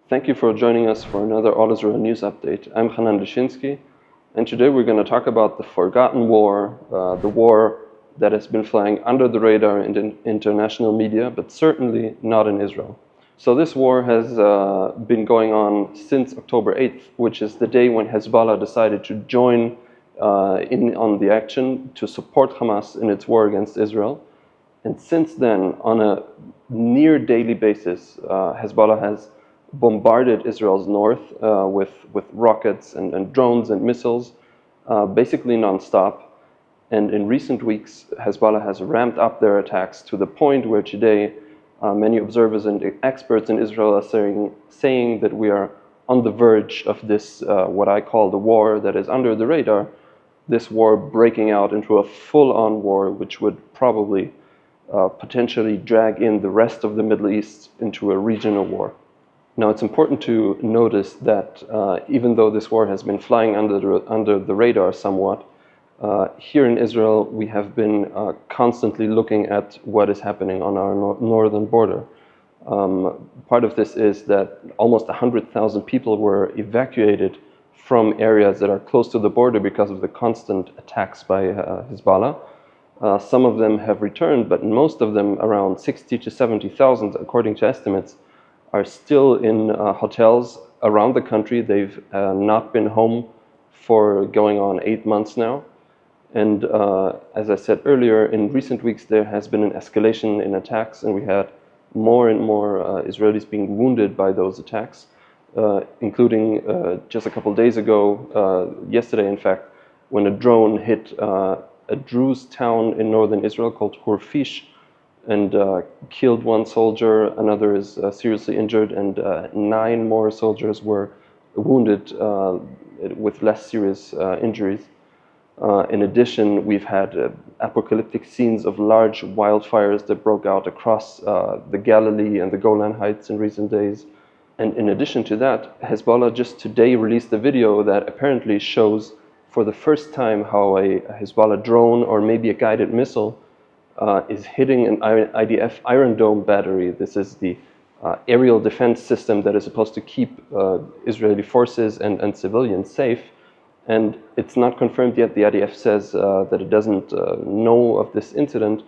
Thank you for joining us for another All Israel News Update. I'm Hanan Lishinsky, and today we're going to talk about the forgotten war, the war that has been flying under the radar in international media, but certainly not in Israel. So this war has been going on since October 8th, which is the day when Hezbollah decided to join in on the action to support Hamas in its war against Israel. And since then, on a near daily basis, Hezbollah has bombarded Israel's north with rockets and drones and missiles, basically nonstop. And in recent weeks, Hezbollah has ramped up their attacks to the point where today many observers and experts in Israel are saying that we are on the verge of this, what I call the war that is under the radar, this war breaking out into a full-on war, which would probably potentially drag in the rest of the Middle East into a regional war. Now, it's important to notice that even though this war has been flying under the radar somewhat, here in Israel, we have been constantly looking at what is happening on our northern border. Part of this is that almost 100,000 people were evacuated from areas that are close to the border because of the constant attacks by Hezbollah. Some of them have returned, but most of them, around 60 to 70,000, according to estimates, are still in hotels around the country. They've not been home for going on 8 months now. And as I said earlier, in recent weeks there has been an escalation in attacks, and we had more and more Israelis being wounded by those attacks, including just a couple days ago, yesterday in fact, when a drone hit a Druze town in northern Israel called Hurfish and killed one soldier. Another is seriously injured, and 9 more soldiers were wounded with less serious injuries. In addition, we've had apocalyptic scenes of large wildfires that broke out across the Galilee and the Golan Heights in recent days. And in addition to that, Hezbollah just today released a video that apparently shows for the first time how a Hezbollah drone or maybe a guided missile is hitting an IDF Iron Dome battery. This is the aerial defense system that is supposed to keep Israeli forces and civilians safe. And it's not confirmed yet. The IDF says that it doesn't know of this incident,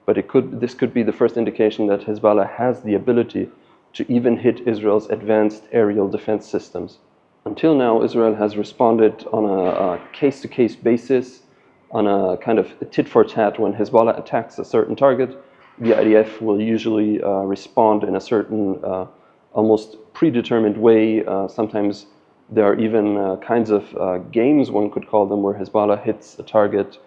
but this could be the first indication that Hezbollah has the ability to even hit Israel's advanced aerial defense systems. Until now, Israel has responded on a case-to-case basis, on a kind of tit-for-tat. When Hezbollah attacks a certain target, the IDF will usually respond in a certain, almost predetermined way. Sometimes there are even kinds of games, one could call them, where Hezbollah hits a target,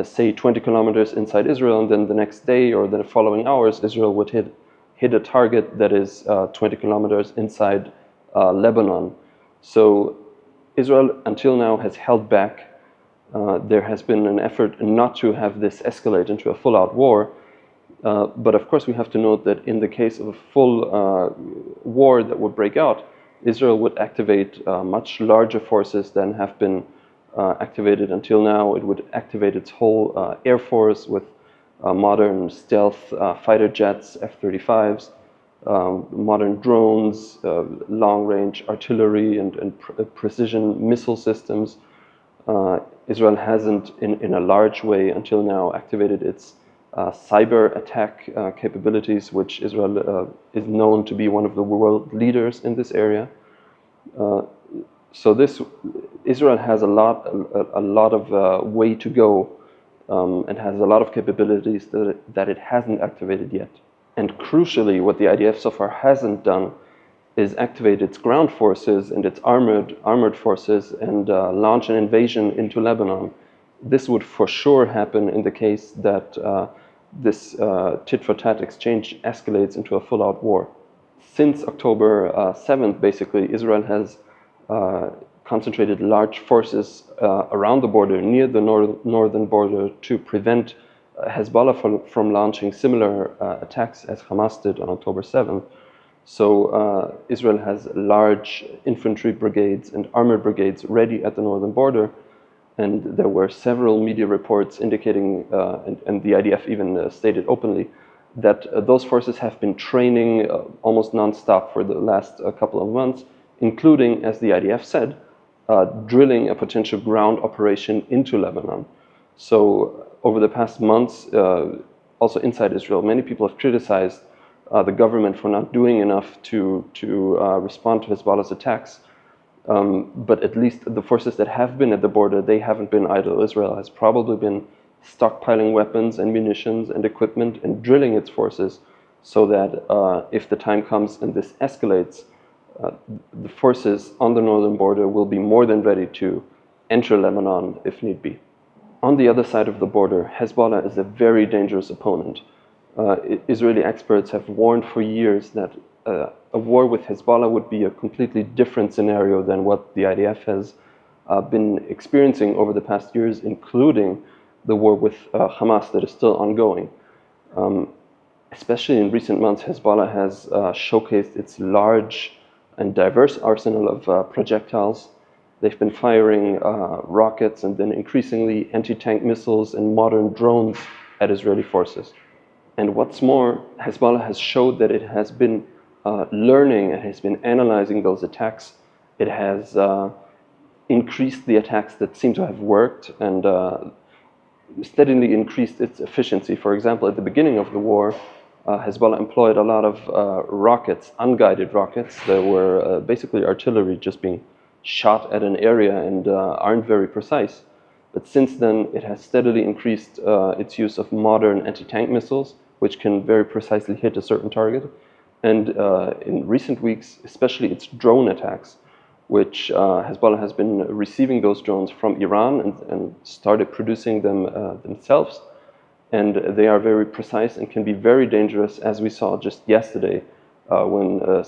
say 20 kilometers inside Israel, and then the next day or the following hours, Israel would hit a target that is 20 kilometers inside Lebanon. So Israel, until now, has held back. There has been an effort not to have this escalate into a full-out war. But of course, we have to note that in the case of a full war that would break out, Israel would activate much larger forces than have been activated until now. It would activate its whole air force with modern stealth fighter jets, F-35s, modern drones, long-range artillery, and precision missile systems. Israel hasn't, in a large way until now, activated its cyber attack capabilities, which Israel is known to be one of the world leaders in this area. So Israel has a lot of way to go, and has a lot of capabilities that it hasn't activated yet. And crucially, what the IDF so far hasn't done is activate its ground forces and its armored forces and launch an invasion into Lebanon. This would for sure happen in the case that this tit-for-tat exchange escalates into a full-out war. Since October 7th, basically, Israel has concentrated large forces around the border, near the northern border, to prevent Hezbollah from launching similar attacks as Hamas did on October 7th. So Israel has large infantry brigades and armored brigades ready at the northern border. And there were several media reports indicating, and the IDF even stated openly, that those forces have been training almost nonstop for the last couple of months, including, as the IDF said, drilling a potential ground operation into Lebanon. So over the past months, also inside Israel, many people have criticized the government for not doing enough to respond to Hezbollah's attacks. But at least the forces that have been at the border, they haven't been idle. Israel has probably been stockpiling weapons and munitions and equipment and drilling its forces so that if the time comes and this escalates, the forces on the northern border will be more than ready to enter Lebanon if need be. On the other side of the border, Hezbollah is a very dangerous opponent. Israeli experts have warned for years that a war with Hezbollah would be a completely different scenario than what the IDF has been experiencing over the past years, including the war with Hamas that is still ongoing. Especially in recent months, Hezbollah has showcased its large and diverse arsenal of projectiles. They've been firing rockets and then increasingly anti-tank missiles and modern drones at Israeli forces. And what's more, Hezbollah has showed that it has been learning and has been analyzing those attacks. It has increased the attacks that seem to have worked and steadily increased its efficiency. For example, at the beginning of the war, Hezbollah employed a lot of rockets, unguided rockets, that were basically artillery just being shot at an area and aren't very precise. But since then, it has steadily increased its use of modern anti-tank missiles, which can very precisely hit a certain target. And in recent weeks, especially its drone attacks, which Hezbollah has been receiving those drones from Iran and started producing them themselves. And they are very precise and can be very dangerous, as we saw just yesterday when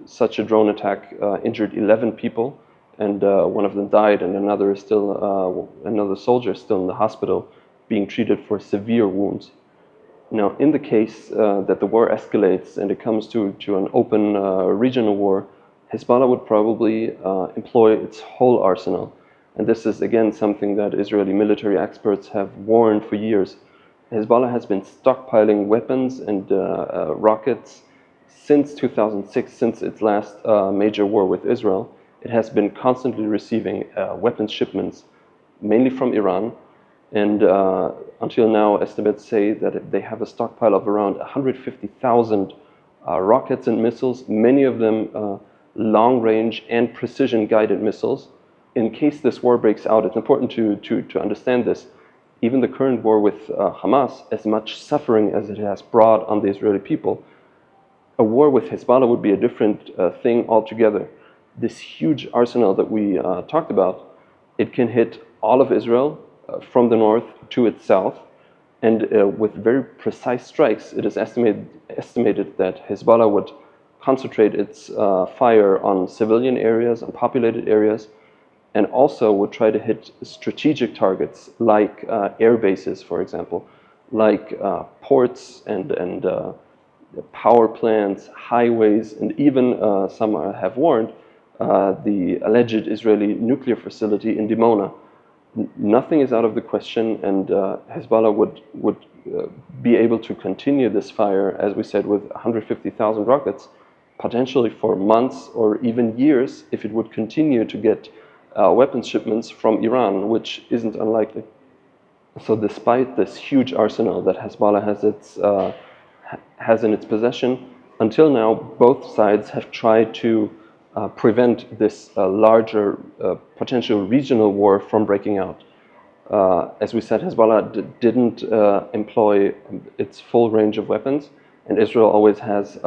such a drone attack injured 11 people, and one of them died, and another soldier is still in the hospital being treated for severe wounds. Now, in the case that the war escalates and it comes to an open regional war, Hezbollah would probably employ its whole arsenal. And this is, again, something that Israeli military experts have warned for years. Hezbollah has been stockpiling weapons and rockets since 2006, since its last major war with Israel. It has been constantly receiving weapons shipments, mainly from Iran. And until now, estimates say that they have a stockpile of around 150,000 rockets and missiles, many of them long-range and precision-guided missiles. In case this war breaks out, it's important to understand this. Even the current war with Hamas, as much suffering as it has brought on the Israeli people, a war with Hezbollah would be a different thing altogether. This huge arsenal that we talked about, it can hit all of Israel from the north to its south, and with very precise strikes, it is estimated that Hezbollah would concentrate its fire on civilian areas, on populated areas, and also would try to hit strategic targets like air bases, for example, like ports and power plants, highways, and even some have warned the alleged Israeli nuclear facility in Dimona. Nothing is out of the question, and Hezbollah would be able to continue this fire, as we said, with 150,000 rockets, potentially for months or even years, if it would continue to get weapons shipments from Iran, which isn't unlikely. So despite this huge arsenal that Hezbollah has in its possession, until now, both sides have tried to prevent this larger potential regional war from breaking out. As we said, Hezbollah didn't employ its full range of weapons, and Israel always has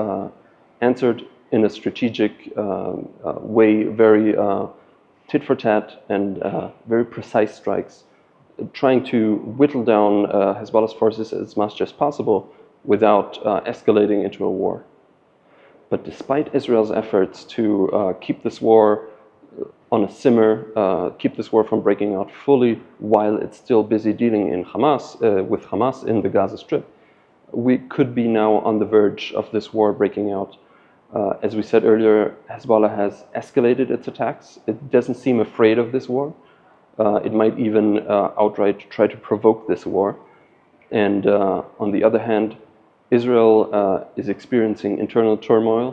answered in a strategic way, very tit for tat and very precise strikes, trying to whittle down Hezbollah's forces as much as possible without escalating into a war. But despite Israel's efforts to keep this war on a simmer, keep this war from breaking out fully while it's still busy dealing with Hamas in the Gaza Strip, we could be now on the verge of this war breaking out. As we said earlier, Hezbollah has escalated its attacks. It doesn't seem afraid of this war. It might even outright try to provoke this war. And on the other hand, Israel is experiencing internal turmoil.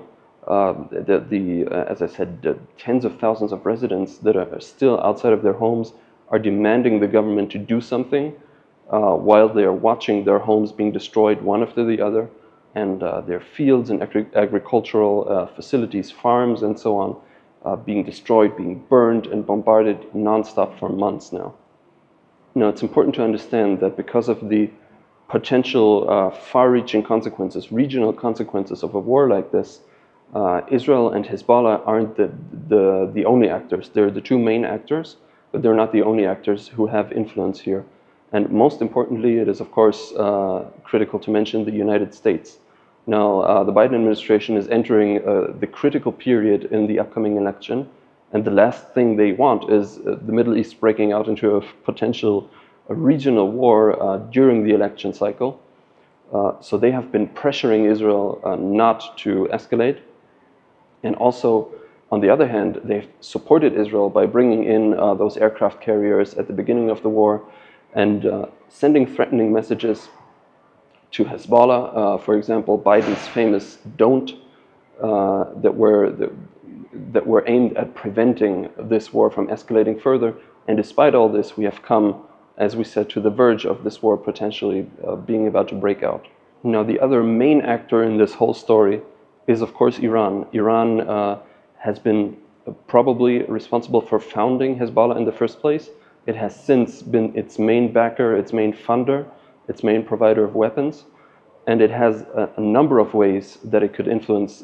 As I said, the tens of thousands of residents that are still outside of their homes are demanding the government to do something while they are watching their homes being destroyed one after the other, and their fields and agricultural facilities, farms, and so on, being destroyed, being burned, and bombarded nonstop for months now. Now, it's important to understand that because of the potential far-reaching consequences, regional consequences of a war like this, Israel and Hezbollah aren't the only actors. They're the two main actors, but they're not the only actors who have influence here. And most importantly, it is, of course, critical to mention the United States. Now, the Biden administration is entering the critical period in the upcoming election, and the last thing they want is the Middle East breaking out into a potential regional war during the election cycle. So they have been pressuring Israel not to escalate. And also, on the other hand, they've supported Israel by bringing in those aircraft carriers at the beginning of the war and sending threatening messages to Hezbollah. For example, Biden's famous "don't" that were aimed at preventing this war from escalating further. And despite all this, we have come, as we said, to the verge of this war potentially being about to break out. Now, the other main actor in this whole story is, of course, Iran. Iran has been probably responsible for founding Hezbollah in the first place. It has since been its main backer, its main funder, its main provider of weapons. And it has a number of ways that it could influence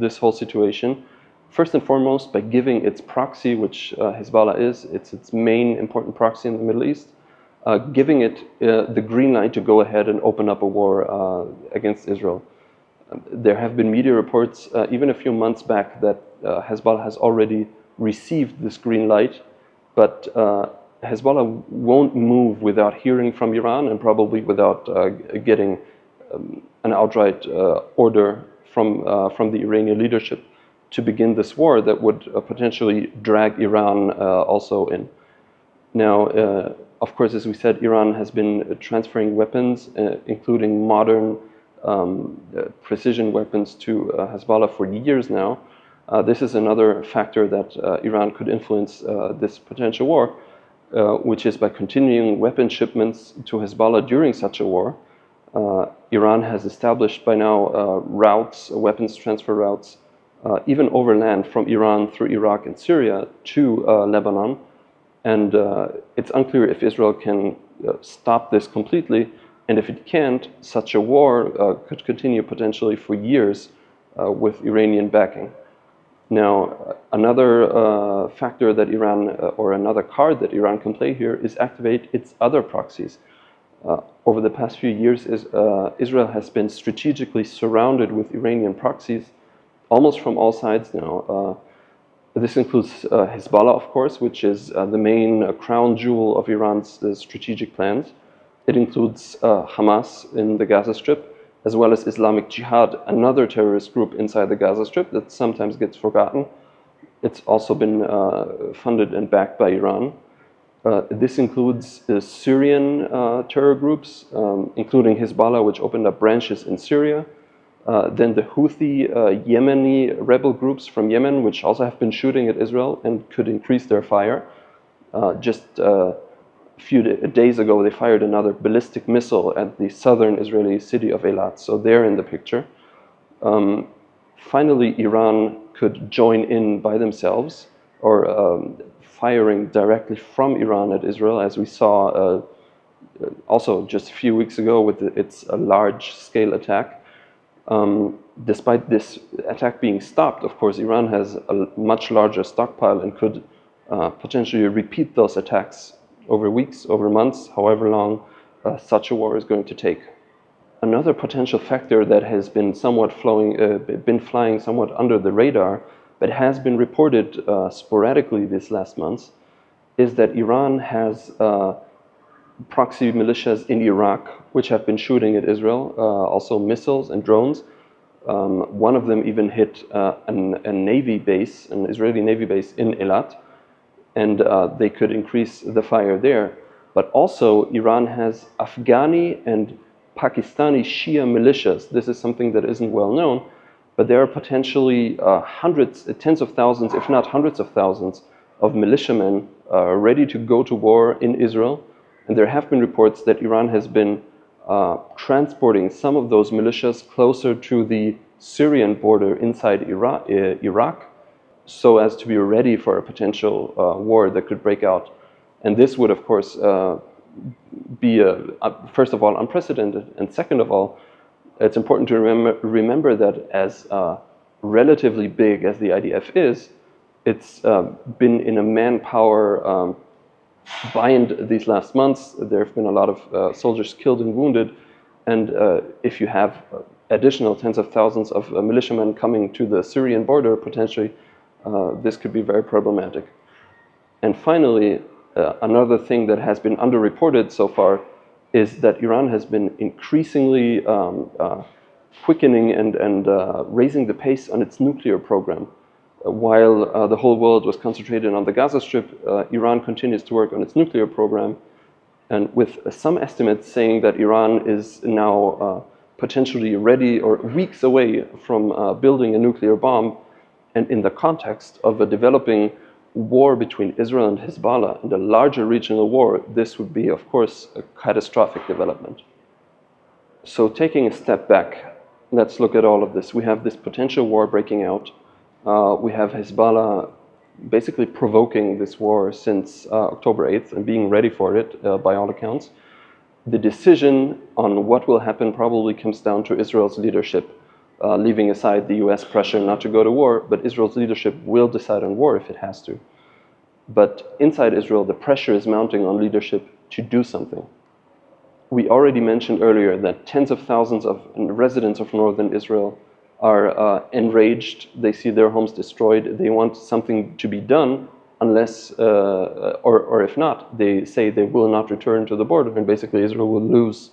this whole situation. First and foremost, by giving its proxy, which Hezbollah is, it's its main important proxy in the Middle East, giving it the green light to go ahead and open up a war against Israel. There have been media reports even a few months back that Hezbollah has already received this green light, but Hezbollah won't move without hearing from Iran and probably without getting an outright order from the Iranian leadership to begin this war that would potentially drag Iran also in. Now, of course, as we said, Iran has been transferring weapons, including modern precision weapons to Hezbollah for years now. This is another factor that Iran could influence this potential war, which is by continuing weapon shipments to Hezbollah during such a war. Iran has established by now routes, weapons transfer routes, even overland from Iran through Iraq and Syria to Lebanon. And it's unclear if Israel can stop this completely. And if it can't, such a war could continue potentially for years with Iranian backing. Now, another factor that Iran, or another card that Iran can play here, is activate its other proxies. Over the past few years, Israel has been strategically surrounded with Iranian proxies, almost from all sides now. This includes Hezbollah, of course, which is the main crown jewel of Iran's strategic plans. It includes Hamas in the Gaza Strip, as well as Islamic Jihad, another terrorist group inside the Gaza Strip that sometimes gets forgotten. It's also been funded and backed by Iran. This includes Syrian terror groups, including Hezbollah, which opened up branches in Syria. Then the Houthi Yemeni rebel groups from Yemen, which also have been shooting at Israel and could increase their fire. Just a few days ago, they fired another ballistic missile at the southern Israeli city of Eilat, so they're in the picture. Finally, Iran could join in by themselves, or firing directly from Iran at Israel, as we saw also just a few weeks ago with its large-scale attack. Despite this attack being stopped, of course, Iran has a much larger stockpile and could potentially repeat those attacks over weeks, over months, however long such a war is going to take. Another potential factor that has been flying somewhat under the radar, but has been reported sporadically these last months, is that Iran has proxy militias in Iraq, which have been shooting at Israel, also missiles and drones. One of them even hit a Navy base, an Israeli Navy base in Eilat, and they could increase the fire there. But also, Iran has Afghani and Pakistani Shia militias. This is something that isn't well known, but there are potentially hundreds, tens of thousands, if not hundreds of thousands, of militiamen ready to go to war in Israel. And there have been reports that Iran has been transporting some of those militias closer to the Syrian border inside Iraq, so as to be ready for a potential war that could break out. And this would, of course, be, first of all, unprecedented, and second of all, it's important to remember that as relatively big as the IDF is, it's been in a manpower bind these last months. There have been a lot of soldiers killed and wounded, and if you have additional tens of thousands of militiamen coming to the Syrian border, potentially, this could be very problematic. And finally, another thing that has been underreported so far is that Iran has been increasingly quickening and raising the pace on its nuclear program. While the whole world was concentrated on the Gaza Strip, Iran continues to work on its nuclear program, and with some estimates saying that Iran is now potentially ready or weeks away from building a nuclear bomb. And in the context of a developing war between Israel and Hezbollah and a larger regional war, this would be, of course, a catastrophic development. So taking a step back, let's look at all of this. We have this potential war breaking out. We have Hezbollah basically provoking this war since October 8th and being ready for it by all accounts. The decision on what will happen probably comes down to Israel's leadership, leaving aside the US pressure not to go to war, but Israel's leadership will decide on war if it has to. But inside Israel, the pressure is mounting on leadership to do something. We already mentioned earlier that tens of thousands of residents of northern Israel are enraged. They see their homes destroyed. They want something to be done unless, or if not, they say they will not return to the border. And basically Israel will lose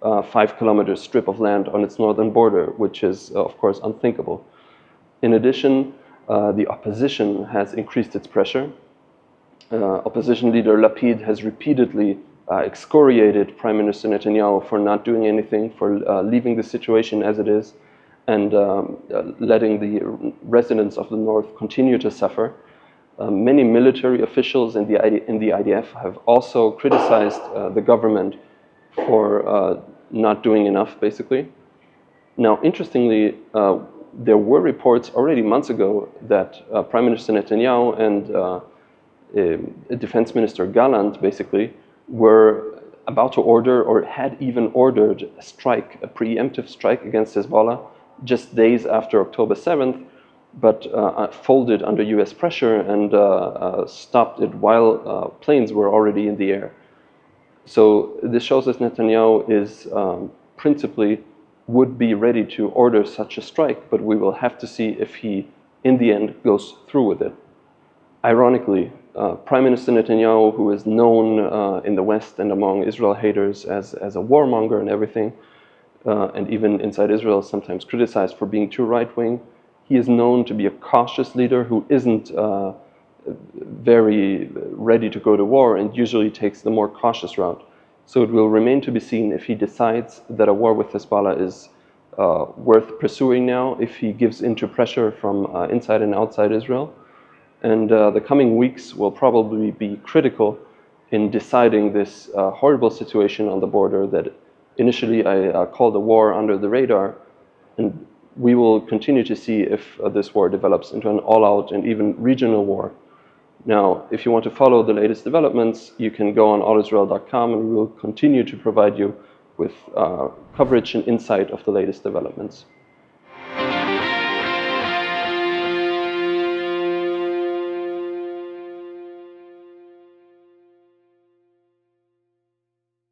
5-kilometer strip of land on its northern border, which is, of course, unthinkable. In addition, the opposition has increased its pressure. Opposition leader Lapid has repeatedly excoriated Prime Minister Netanyahu for not doing anything, for leaving the situation as it is, and letting the residents of the north continue to suffer. Many military officials in the IDF have also criticized the government for not doing enough, basically. Now, interestingly, there were reports already months ago that Prime Minister Netanyahu and Defense Minister Gallant, basically, were about to order or had even ordered a strike, a preemptive strike against Hezbollah just days after October 7th, but folded under US pressure and stopped it while planes were already in the air. So this shows us Netanyahu is principally would be ready to order such a strike, but we will have to see if he, in the end, goes through with it. Ironically, Prime Minister Netanyahu, who is known in the West and among Israel haters as a warmonger and everything, and even inside Israel sometimes criticized for being too right-wing, he is known to be a cautious leader who isn't very ready to go to war and usually takes the more cautious route. So it will remain to be seen if he decides that a war with Hezbollah is worth pursuing now, if he gives into pressure from inside and outside Israel. And the coming weeks will probably be critical in deciding this horrible situation on the border that initially I called a war under the radar. And we will continue to see if this war develops into an all-out and even regional war. Now, if you want to follow the latest developments, you can go on allisrael.com, and we will continue to provide you with coverage and insight of the latest developments.